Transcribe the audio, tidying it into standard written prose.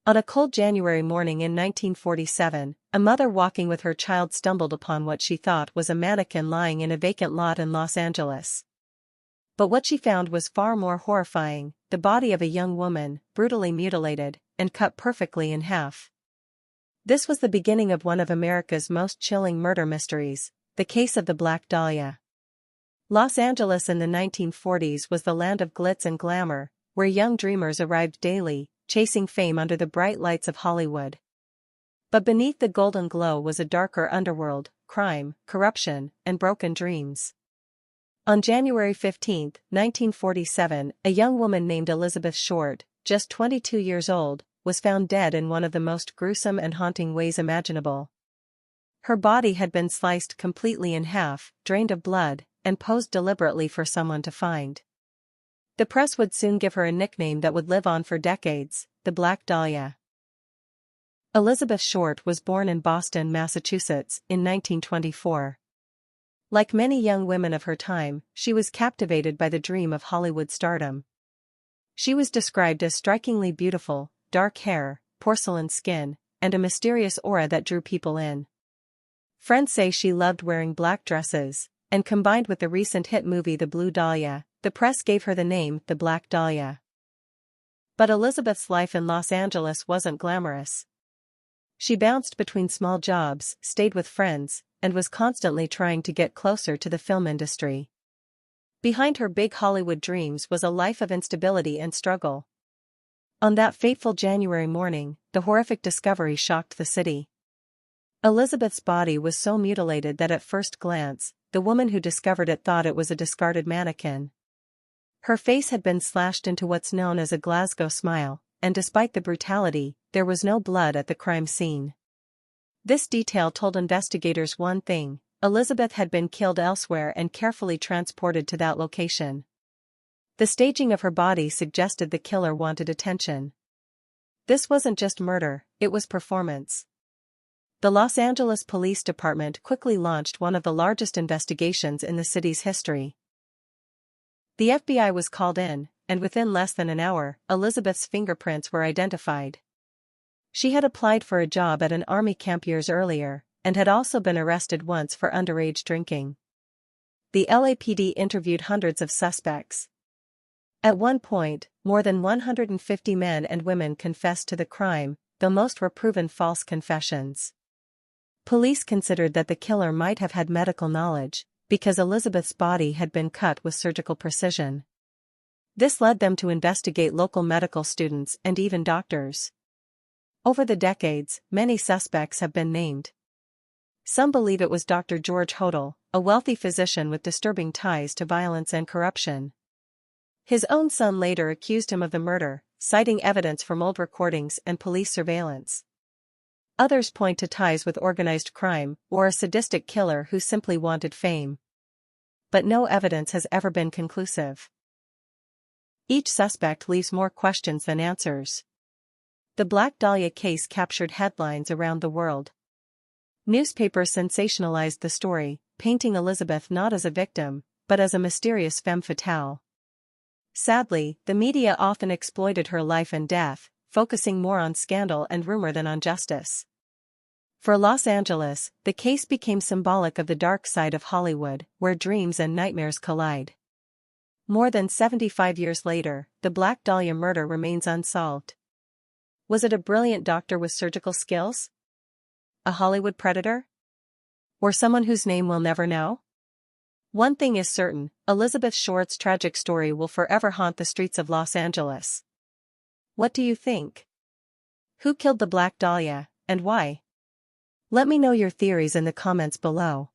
On a cold January morning in 1947, a mother walking with her child stumbled upon what she thought was a mannequin lying in a vacant lot in Los Angeles. But what she found was far more horrifying: the body of a young woman, brutally mutilated, and cut perfectly in half. This was the beginning of one of America's most chilling murder mysteries, the case of the Black Dahlia. Los Angeles in the 1940s was the land of glitz and glamour, where young dreamers arrived daily, chasing fame under the bright lights of Hollywood. But beneath the golden glow was a darker underworld: crime, corruption, and broken dreams. On January 15, 1947, a young woman named Elizabeth Short, just 22 years old, was found dead in one of the most gruesome and haunting ways imaginable. Her body had been sliced completely in half, drained of blood, and posed deliberately for someone to find. The press would soon give her a nickname that would live on for decades: the Black Dahlia. Elizabeth Short was born in Boston, Massachusetts, in 1924. Like many young women of her time, she was captivated by the dream of Hollywood stardom. She was described as strikingly beautiful, dark hair, porcelain skin, and a mysterious aura that drew people in. Friends say she loved wearing black dresses, and combined with the recent hit movie The Blue Dahlia, the press gave her the name the Black Dahlia. But Elizabeth's life in Los Angeles wasn't glamorous. She bounced between small jobs, stayed with friends, and was constantly trying to get closer to the film industry. Behind her big Hollywood dreams was a life of instability and struggle. On that fateful January morning, the horrific discovery shocked the city. Elizabeth's body was so mutilated that at first glance, the woman who discovered it thought it was a discarded mannequin. Her face had been slashed into what's known as a Glasgow smile, and despite the brutality, there was no blood at the crime scene. This detail told investigators one thing: Elizabeth had been killed elsewhere and carefully transported to that location. The staging of her body suggested the killer wanted attention. This wasn't just murder, it was performance. The Los Angeles Police Department quickly launched one of the largest investigations in the city's history. The FBI was called in, and within less than an hour, Elizabeth's fingerprints were identified. She had applied for a job at an army camp years earlier, and had also been arrested once for underage drinking. The LAPD interviewed hundreds of suspects. At one point, more than 150 men and women confessed to the crime, though most were proven false confessions. Police considered that the killer might have had medical knowledge, because Elizabeth's body had been cut with surgical precision. This led them to investigate local medical students and even doctors. Over the decades, many suspects have been named. Some believe it was Dr. George Hodel, a wealthy physician with disturbing ties to violence and corruption. His own son later accused him of the murder, citing evidence from old recordings and police surveillance. Others point to ties with organized crime or a sadistic killer who simply wanted fame. But no evidence has ever been conclusive. Each suspect leaves more questions than answers. The Black Dahlia case captured headlines around the world. Newspapers sensationalized the story, painting Elizabeth not as a victim, but as a mysterious femme fatale. Sadly, the media often exploited her life and death, focusing more on scandal and rumor than on justice. For Los Angeles, the case became symbolic of the dark side of Hollywood, where dreams and nightmares collide. More than 75 years later, the Black Dahlia murder remains unsolved. Was it a brilliant doctor with surgical skills? A Hollywood predator? Or someone whose name we'll never know? One thing is certain: Elizabeth Short's tragic story will forever haunt the streets of Los Angeles. What do you think? Who killed the Black Dahlia, and why? Let me know your theories in the comments below.